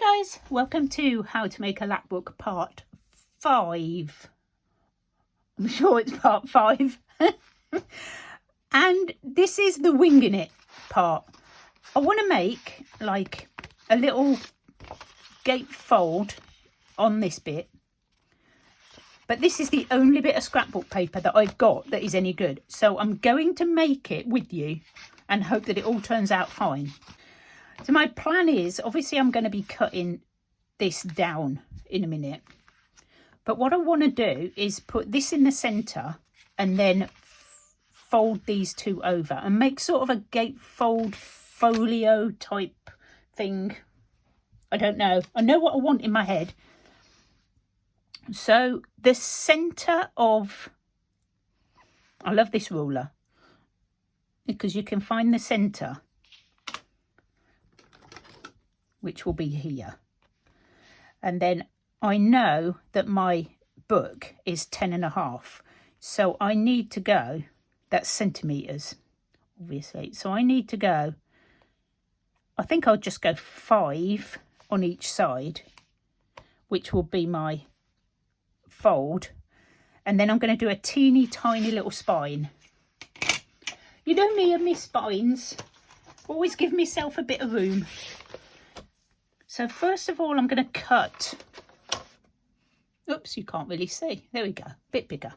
Hi guys, welcome to How to Make a Lapbook part 5. I'm sure it's part 5. And this is the winging it part. I want to make like a little gatefold on this bit. But this is the only bit of scrapbook paper that I've got that is any good. So I'm going to make it with you and hope that it all turns out fine. So my plan is, obviously I'm going to be cutting this down in a minute. But what I want to do is put this in the centre and then fold these two over and make sort of a gatefold folio type thing. I don't know. I know what I want in my head. So the centre of... I love this ruler because you can find the centre, which will be here. And then I know that my book is 10.5. So I need to go, that's centimetres, obviously. So I need to go, I think I'll just go 5 on each side, which will be my fold. And then I'm going to do a teeny tiny little spine. You know me and my spines. Always give myself a bit of room. So first of all, I'm going to cut. Oops, you can't really see. There we go, a bit bigger.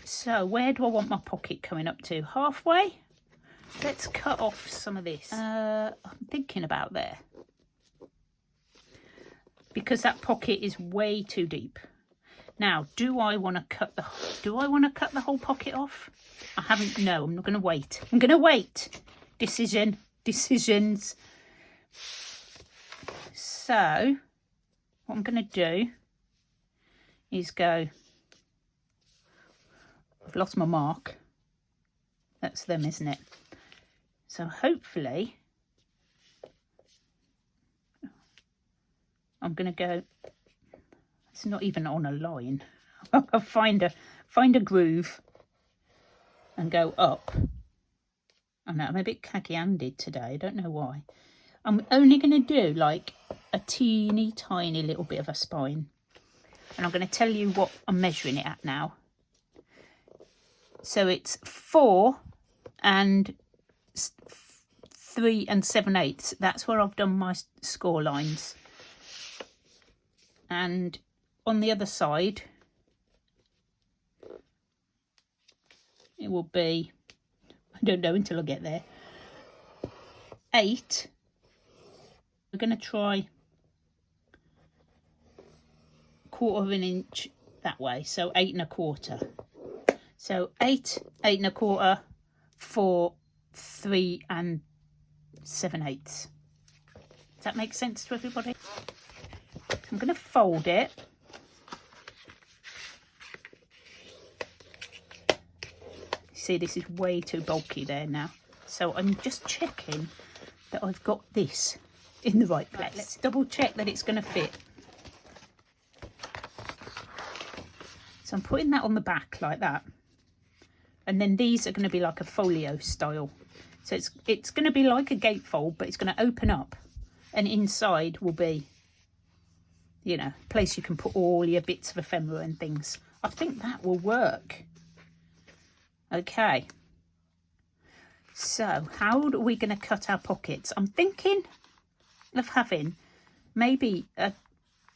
So where do I want my pocket coming up to? Halfway? Let's cut off some of this. I'm thinking about there. Because that pocket is way too deep. Now, do I want to cut the whole pocket off? I haven't, no, I'm not going to wait. I'm going to wait. Decisions. So, what I'm going to do is go, I've lost my mark. That's them, isn't it? So hopefully, I'm going to go, it's not even on a line. I'll find a groove and go up. I know, I'm a bit khaki-handed today. I don't know why. I'm only going to do like a teeny tiny little bit of a spine. And I'm going to tell you what I'm measuring it at now. So it's 4 and 3 7/8. That's where I've done my score lines. And on the other side, it will be, I don't know until I get there, 8. We're going to try 1/4 of an inch that way, so 8 1/4. So 8, 8 1/4, 4, 3 7/8. Does that make sense to everybody? I'm going to fold it. See, this is way too bulky there now. So I'm just checking that I've got this in the right place. Right, let's double check that it's going to fit. So I'm putting that on the back like that. And then these are going to be like a folio style. So it's going to be like a gatefold, but it's going to open up. And inside will be, you know, a place you can put all your bits of ephemera and things. I think that will work. Okay. So how are we going to cut our pockets? I'm thinking of having maybe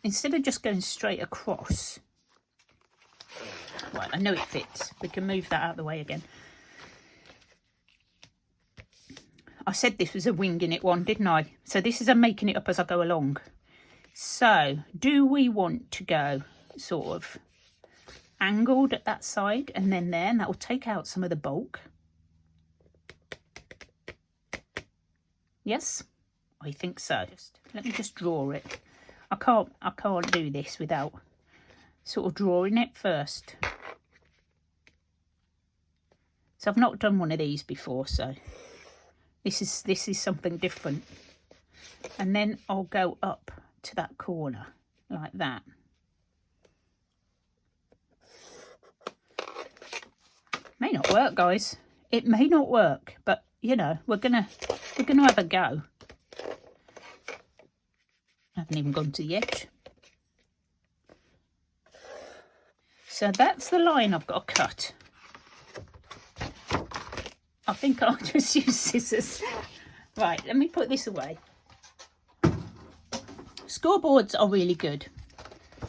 instead of just going straight across. Right, I know it fits. We can move that out of the way again. I said this was a winging it one, didn't I? So this is a making it up as I go along. So do we want to go sort of angled at that side and then there, and that will take out some of the bulk? Yes, I think so. Let me just draw it. I can't do this without sort of drawing it first. So I've not done one of these before, so this is something different. And then I'll go up to that corner like that. May not work, guys. It may not work, but you know, we're gonna have a go. haven't even gone to the edge. So that's the line I've got to cut. I think I'll just use scissors. Right, let me put this away. Scoreboards are really good.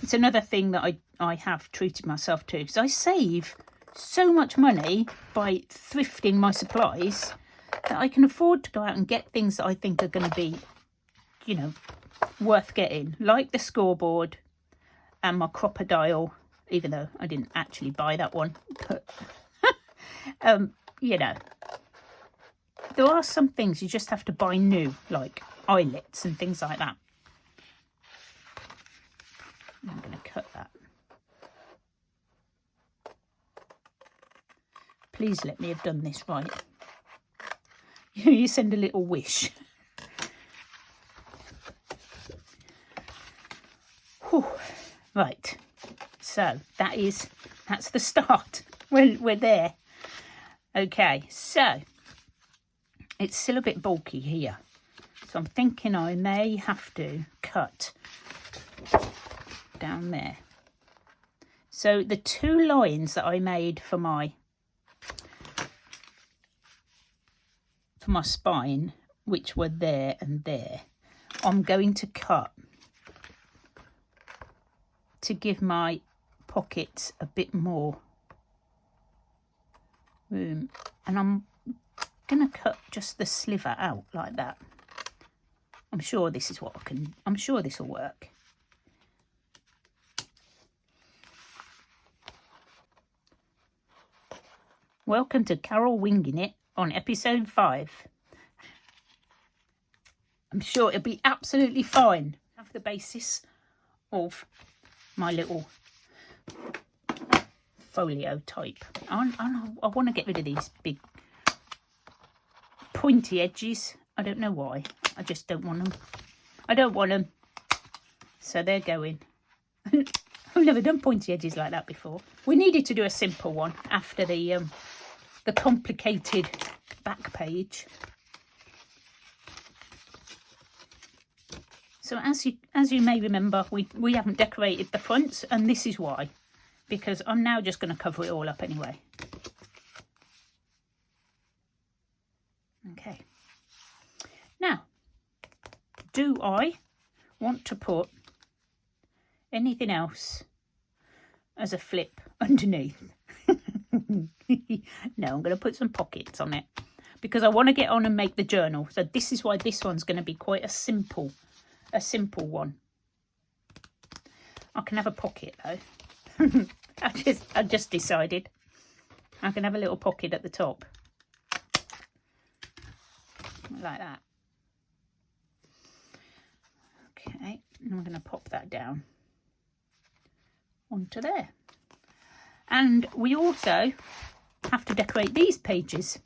It's another thing that I have treated myself to, because I save so much money by thrifting my supplies that I can afford to go out and get things that I think are going to be, you know, worth getting, like the scoreboard and my crocodile, even though I didn't actually buy that one. But, you know, there are some things you just have to buy new, like eyelets and things like that. I'm going to cut that. Please let me have done this right. You send a little wish. Whew. Right, so that's the start. We're there. Okay, so it's still a bit bulky here, so I'm thinking I may have to cut down there. So the two lines that I made for my spine, which were there and there, I'm going to cut to give my pockets a bit more room, and I'm gonna cut just the sliver out like that. I'm sure this is what I'm sure this will work. Welcome to Carol Winging It on episode 5. I'm sure it'll be absolutely fine. I have the basis of my little folio type. I want to get rid of these big pointy edges. I don't know why. I just don't want them. I don't want them. So they're going. I've never done pointy edges like that before. We needed to do a simple one after the complicated back page. So as you may remember, we haven't decorated the fronts, and this is why, because I'm now just going to cover it all up anyway. Okay. Now, do I want to put anything else as a flip underneath? No, I'm going to put some pockets on it because I want to get on and make the journal. So this is why this one's going to be quite a simple one. I can have a pocket though. I just decided I can have a little pocket at the top like that. Okay, and I'm going to pop that down onto there. And we also have to decorate these pages.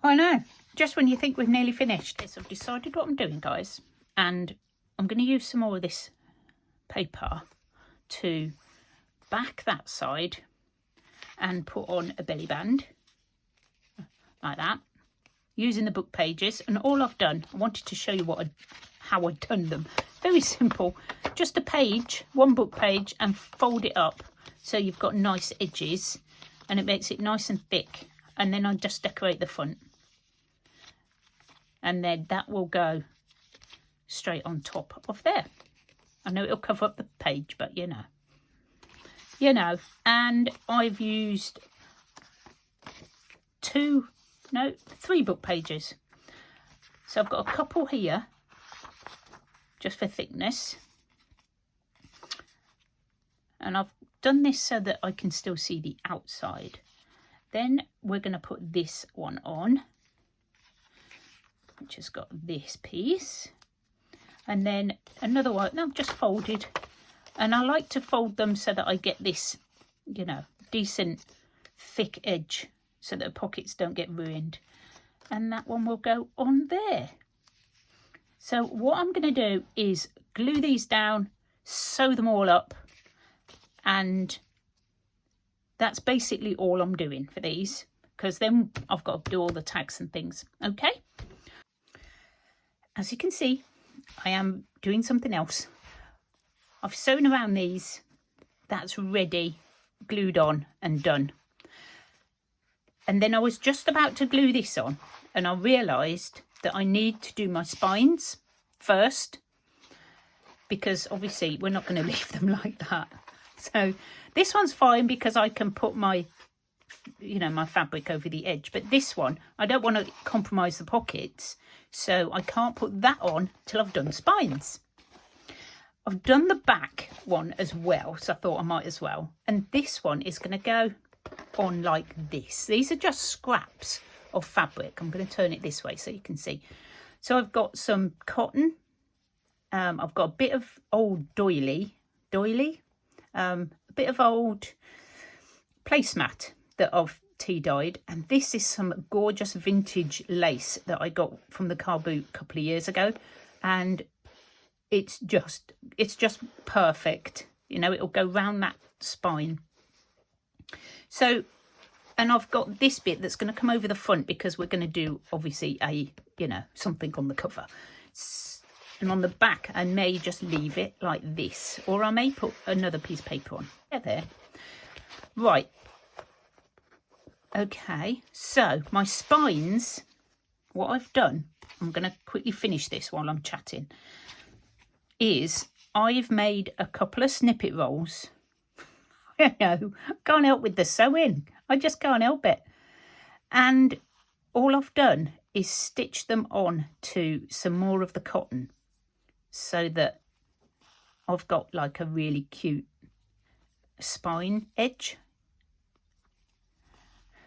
I know, just when you think we've nearly finished. Yes, I've decided what I'm doing, guys. And I'm going to use some more of this paper to back that side and put on a belly band like that, using the book pages. And all I've done, I wanted to show you how I've done them. Very simple, just a page, one book page, and fold it up so you've got nice edges and it makes it nice and thick. And then I just decorate the front, and then that will go straight on top of there. I know it'll cover up the page, but you know. And I've used 3 book pages. So I've got a couple here just for thickness, and I've done this so that I can still see the outside. Then we're going to put this one on, which has got this piece, and then another one. I've just folded, and I like to fold them so that I get this, you know, decent thick edge so that the pockets don't get ruined. And that one will go on there. So what I'm going to do is glue these down, sew them all up, and that's basically all I'm doing for these, because then I've got to do all the tags and things. Okay, as you can see, I am doing something else. I've sewn around these. That's ready, glued on and done. And then I was just about to glue this on and I realised that I need to do my spines first, because obviously we're not going to leave them like that. So this one's fine because I can put my, you know, my fabric over the edge, but this one, I don't want to compromise the pockets, so I can't put that on till I've done spines. I've done the back one as well, so I thought I might as well. And this one is going to go on like this. These are just scraps of fabric. I'm going to turn it this way so you can see. So I've got some cotton. I've got a bit of old doily, a bit of old placemat that I've tea dyed, and this is some gorgeous vintage lace that I got from the car boot a couple of years ago, and it's just perfect. You know, it'll go round that spine. So, and I've got this bit that's going to come over the front because we're going to do obviously a, you know, something on the cover. And on the back I may just leave it like this, or I may put another piece of paper on. There. Right. Okay, so my spines, what I've done, I'm going to quickly finish this while I'm chatting, is I've made a couple of snippet rolls. I know, can't help with the sewing. I just can't help it. And all I've done is stitch them on to some more of the cotton so that I've got like a really cute spine edge.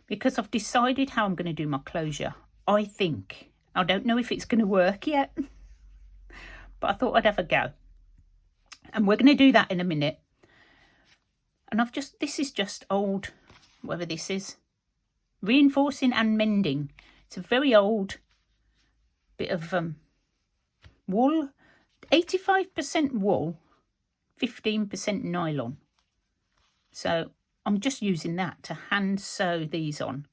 Because I've decided how I'm going to do my closure. I don't know if it's going to work yet, but I thought I'd have a go. And we're going to do that in a minute. And this is just old, whatever this is, reinforcing and mending. It's a very old bit of wool, 85% wool, 15% nylon. So I'm just using that to hand sew these on.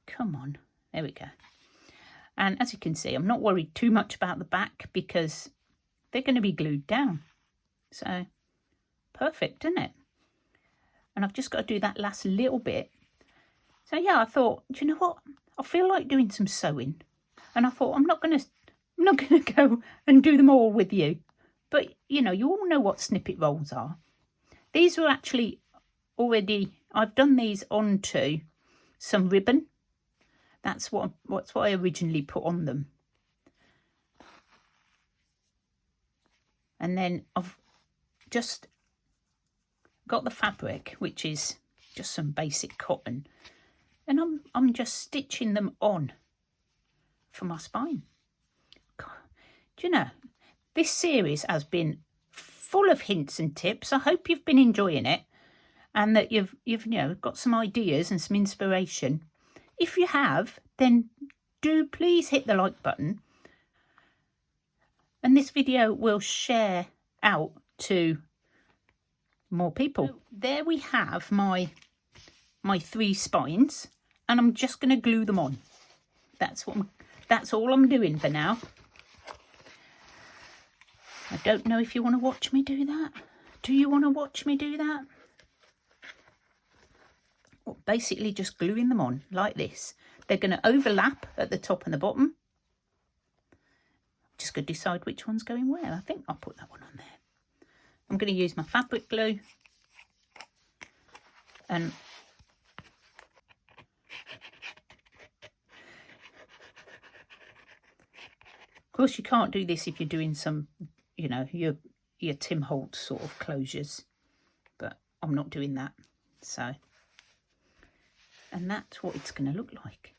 Come on, there we go. And as you can see, I'm not worried too much about the back because they're going to be glued down. So perfect, isn't it? And I've just got to do that last little bit. So yeah, I thought, do you know what? I feel like doing some sewing. And I thought, I'm not going to go and do them all with you. But, you know, you all know what snippet rolls are. These were actually already, I've done these onto some ribbon. That's what I originally put on them. And then I've just got the fabric, which is just some basic cotton, and I'm just stitching them on for my spine. God, do you know, this series has been full of hints and tips. I hope you've been enjoying it and that you've you know, got some ideas and some inspiration. If you have, then do please hit the like button, and this video will share out to more people. So there we have my 3 spines, and I'm just going to glue them on. That's all I'm doing for now. I don't know if you want to watch me do that. Do you want to watch me do that? Well, basically just gluing them on like this. They're going to overlap at the top and the bottom. Just going to decide which one's going where. I think I'll put that one on there. I'm going to use my fabric glue, and of course you can't do this if you're doing some, you know, your Tim Holtz sort of closures, but I'm not doing that. So, and that's what it's going to look like.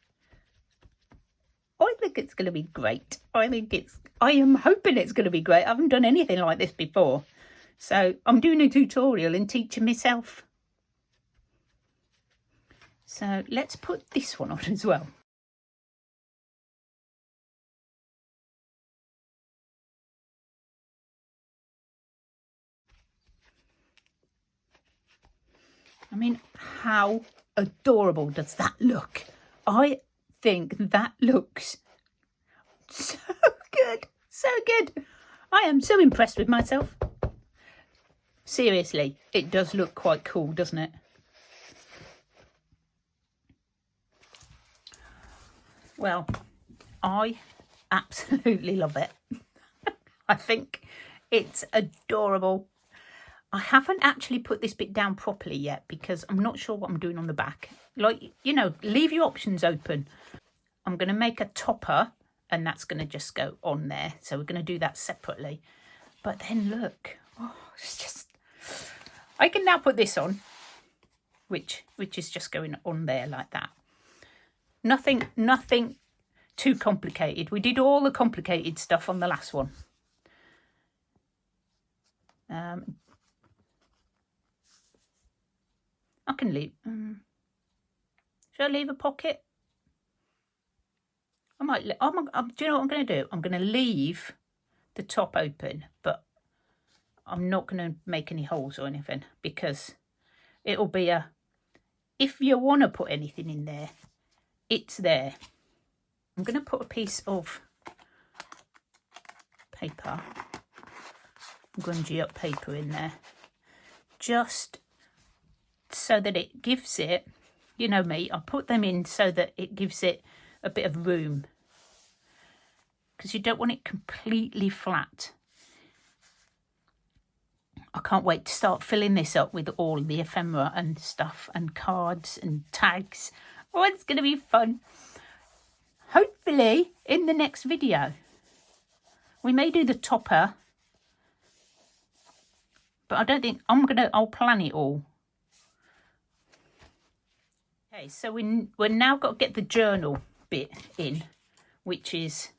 I think it's going to be great. I am hoping it's going to be great. I haven't done anything like this before. So I'm doing a tutorial and teaching myself. So let's put this one on as well. I mean, how adorable does that look? I think that looks so good. So good. I am so impressed with myself. Seriously, it does look quite cool, doesn't it? Well, I absolutely love it. I think it's adorable. I haven't actually put this bit down properly yet because I'm not sure what I'm doing on the back. Like, you know, leave your options open. I'm going to make a topper and that's going to just go on there. So we're going to do that separately. But then look, oh, it's just, I can now put this on, which is just going on there like that. Nothing too complicated. We did all the complicated stuff on the last one. I can leave. Should I leave a pocket? I might. Do you know what I'm going to do? I'm going to leave the top open, but I'm not going to make any holes or anything because it'll be a. If you want to put anything in there, it's there. I'm going to put a piece of paper, grungy up paper in there, just so that it gives it, you know me, I put them in so that it gives it a bit of room because you don't want it completely flat. I can't wait to start filling this up with all the ephemera and stuff and cards and tags. Oh, it's going to be fun. Hopefully in the next video. We may do the topper, but I don't think I'll plan it all. Okay, so we're now got to get the journal bit in, which is,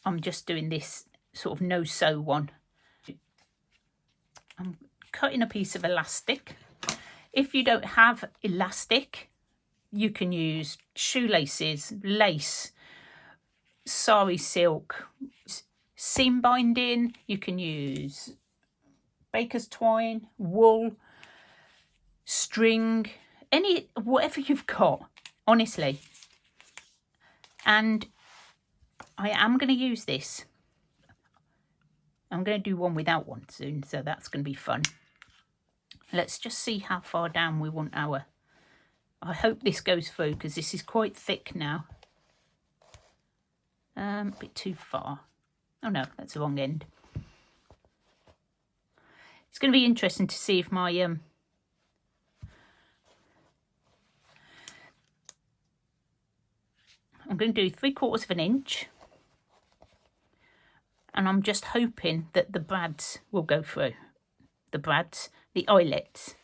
I'm just doing this sort of no-sew one. I'm cutting a piece of elastic. If you don't have elastic, you can use shoelaces, lace, sari silk, seam binding. You can use baker's twine, wool, string, whatever you've got, honestly. And I am going to use this. I'm going to do one without one soon, so that's going to be fun. Let's just see how far down we want our... I hope this goes through because this is quite thick now. A bit too far. Oh no, that's the wrong end. It's going to be interesting to see if my... I'm going to do 3/4 of an inch. And I'm just hoping that the brads will go through. The brads, the eyelets.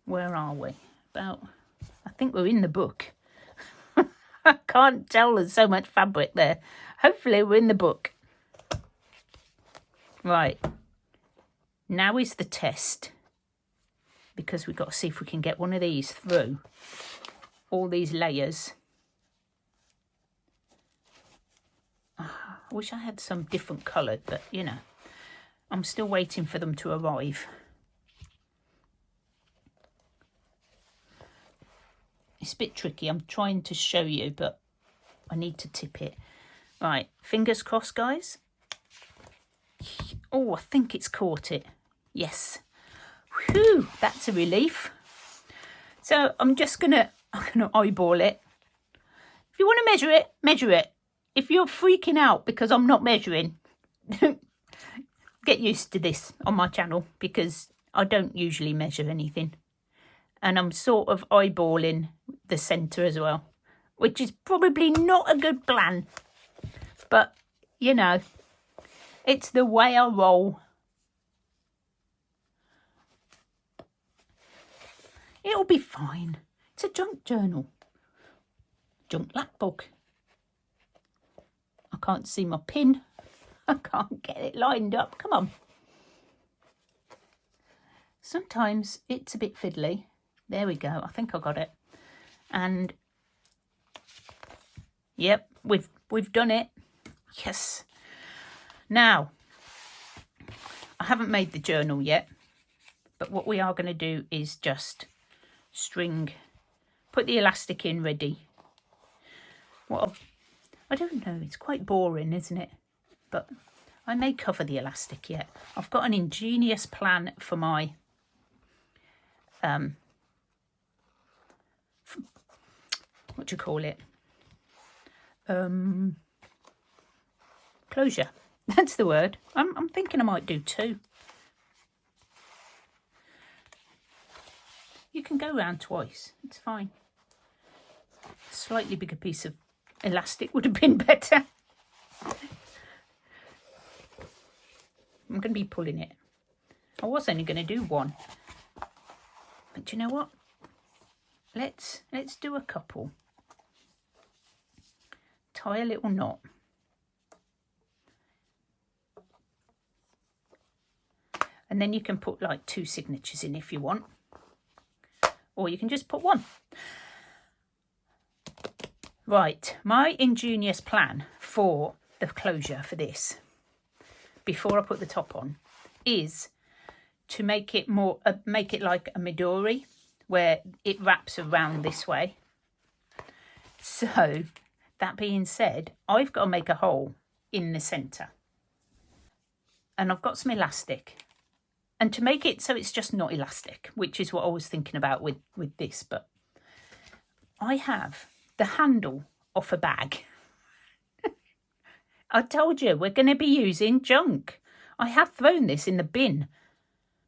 Where are we? About, I think we're in the book. I can't tell, there's so much fabric there. Hopefully we're in the book. Right. Now is the test. Because we've got to see if we can get one of these through. All these layers. I wish I had some different coloured, but you know, I'm still waiting for them to arrive. It's a bit tricky. I'm trying to show you, but I need to tip it. Right, fingers crossed, guys. Oh, I think it's caught it. Yes. Whew, that's a relief. So I'm gonna eyeball it. If you want to measure it, measure it. If you're freaking out because I'm not measuring, get used to this on my channel because I don't usually measure anything. And I'm sort of eyeballing the centre as well, which is probably not a good plan. But, you know, it's the way I roll. It'll be fine. It's a junk journal. Junk lapbook. I can't see my pin. I can't get it lined up. Come on. Sometimes it's a bit fiddly. There we go. I think I got it. And yep, we've done it. Yes. Now, I haven't made the journal yet, but what we are going to do is just string, put the elastic in ready. I don't know, it's quite boring, isn't it? but I may cover the elastic yet. I've got an ingenious plan for my what do you call it? Closure. That's the word. I'm thinking I might do 2. You can go round twice. It's fine. A slightly bigger piece of elastic would have been better. I'm going to be pulling it. I was only going to do 1. But do you know what? Let's do a couple. Tie a little knot. And then you can put like 2 signatures in if you want. Or you can just put 1. Right, my ingenious plan for the closure for this, before I put the top on, is to make it more, make it like a Midori, where it wraps around this way. So, that being said, I've got to make a hole in the centre. And I've got some elastic. And to make it so it's just not elastic, which is what I was thinking about with this, but I have the handle off a bag. I told you, we're going to be using junk. I have thrown this in the bin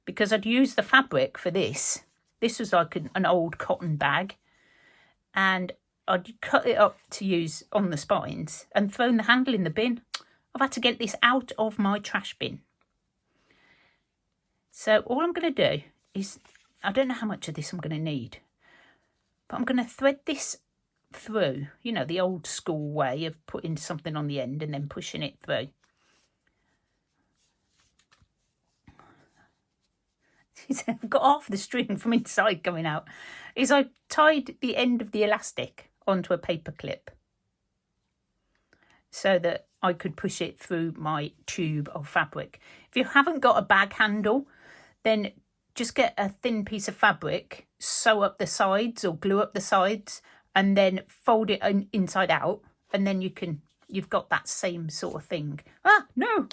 because I'd used the fabric for this. This was like an old cotton bag. And I'd cut it up to use on the spines and thrown the handle in the bin. I've had to get this out of my trash bin. So all I'm going to do is, I don't know how much of this I'm going to need, but I'm going to thread this through, you know, the old school way of putting something on the end and then pushing it through. I've got half the string from inside coming out. Is I tied the end of the elastic onto a paper clip so that I could push it through my tube of fabric. If you haven't got a bag handle, then just get a thin piece of fabric, sew up the sides or glue up the sides, and then fold it inside out, and then you've got that same sort of thing. Ah, no.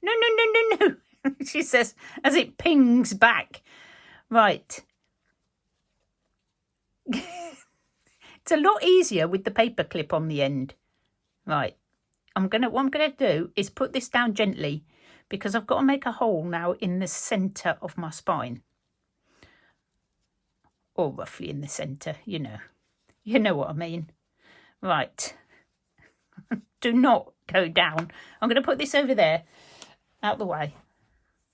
No. She says, as it pings back. Right. It's a lot easier with the paper clip on the end. Right. What I'm gonna do is put this down gently, because I've got to make a hole now in the centre of my spine. Or roughly in the centre, you know. You know what I mean. Right. Do not go down. I'm going to put this over there, out the way.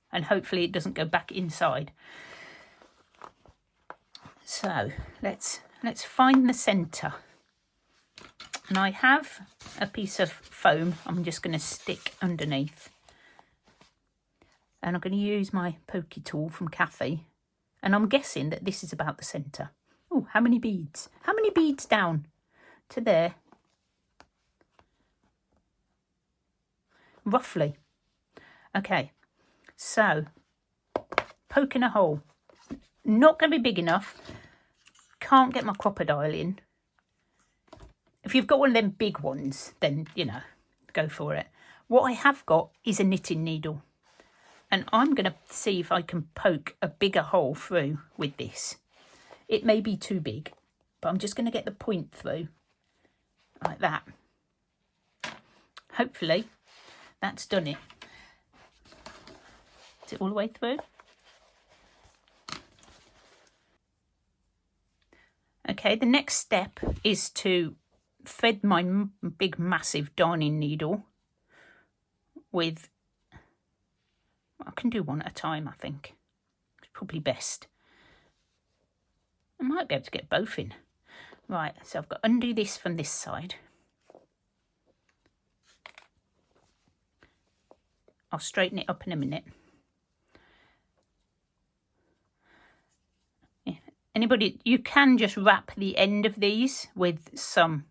And hopefully it doesn't go back inside. So, let's find the centre. And I have a piece of foam I'm just going to stick underneath. And I'm going to use my pokey tool from Kathy. And I'm guessing that this is about the centre. Oh, how many beads? How many beads down to there? Roughly. Okay, so poking a hole. Not going to be big enough. Can't get my crocodile in. If you've got one of them big ones, then, you know, go for it. What I have got is a knitting needle. And I'm going to see if I can poke a bigger hole through with this. It may be too big, but I'm just going to get the point through like that. Hopefully that's done it. Is it all the way through? Okay, the next step is to thread my big massive darning needle with, I can do one at a time, I think. It's probably best. I might be able to get both in. Right, so I've got to undo this from this side. I'll straighten it up in a minute. Yeah. Anybody, you can just wrap the end of these with some,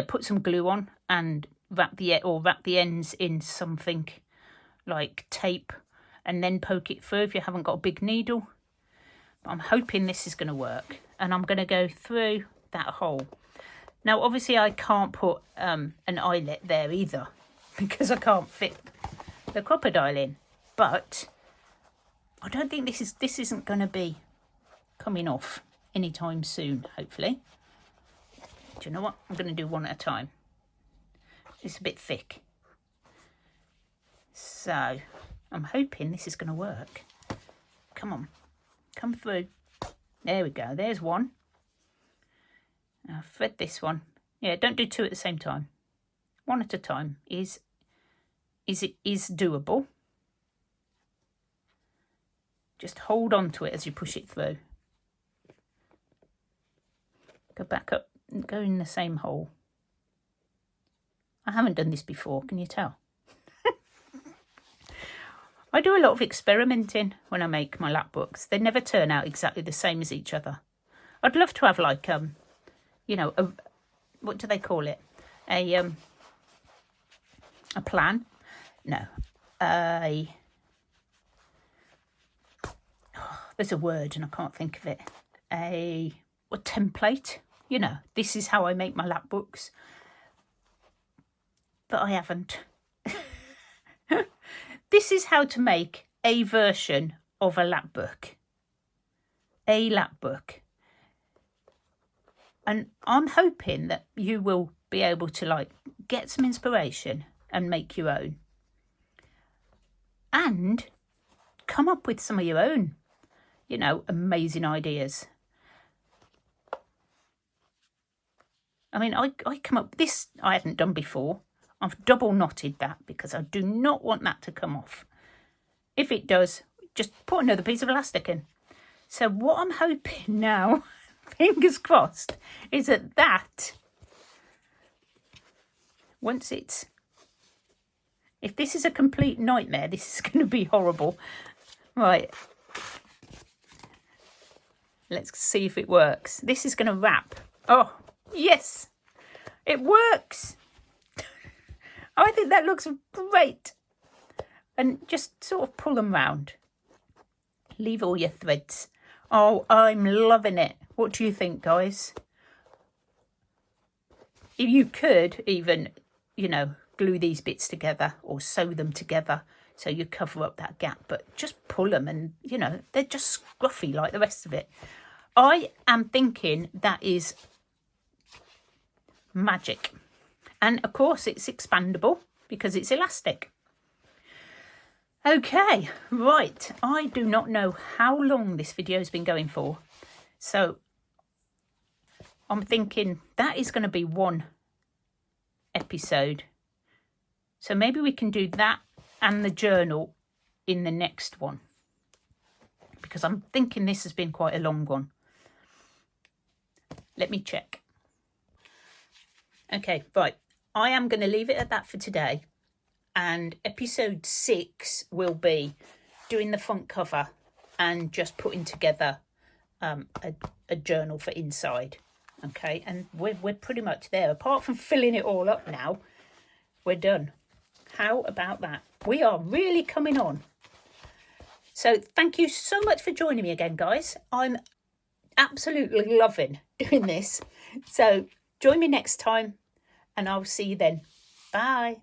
put some glue on and wrap the ends in something like tape and then poke it through if you haven't got a big needle. But I'm hoping this is going to work, and I'm going to go through that hole. Now, obviously, I can't put an eyelet there either because I can't fit the crocodile in. But I don't think this isn't going to be coming off anytime soon, hopefully. Do you know what? I'm going to do one at a time. It's a bit thick. So I'm hoping this is going to work. Come on, come through. There we go. There's one. I'll thread this one. Yeah, don't do two at the same time. One at a time is doable. Just hold on to it as you push it through. Go back up and go in the same hole. I haven't done this before, can you tell? I do a lot of experimenting when I make my lap books. They never turn out exactly the same as each other. I'd love to have like, you know, what do they call it? A plan? No. There's a word and I can't think of it. A template. You know, this is how I make my lap books. But I haven't. This is how to make a version of a lap book. A lap book. And I'm hoping that you will be able to like get some inspiration and make your own. And come up with some of your own, you know, amazing ideas. I mean, I come up, this I hadn't done before. I've double knotted that because I do not want that to come off. If it does, just put another piece of elastic in. So what I'm hoping now, fingers crossed, is that once it's, if this is a complete nightmare, this is going to be horrible. Right. Let's see if it works. This is going to wrap. Oh, yes, it works. I think that looks great. And just sort of pull them round. Leave all your threads. Oh, I'm loving it. What do you think, guys? If you could even, you know, glue these bits together or sew them together so you cover up that gap. But just pull them and, you know, they're just scruffy like the rest of it. I am thinking that is magic. And of course it's expandable because it's elastic. Okay, right. I do not know how long this video has been going for. So I'm thinking that is going to be one episode. So maybe we can do that and the journal in the next one. Because I'm thinking this has been quite a long one. Let me check. Okay, right. I am going to leave it at that for today. And episode 6 will be doing the front cover and just putting together a journal for inside. Okay, and we're pretty much there. Apart from filling it all up now, we're done. How about that? We are really coming on. So thank you so much for joining me again, guys. I'm absolutely loving doing this. So join me next time and I'll see you then. Bye.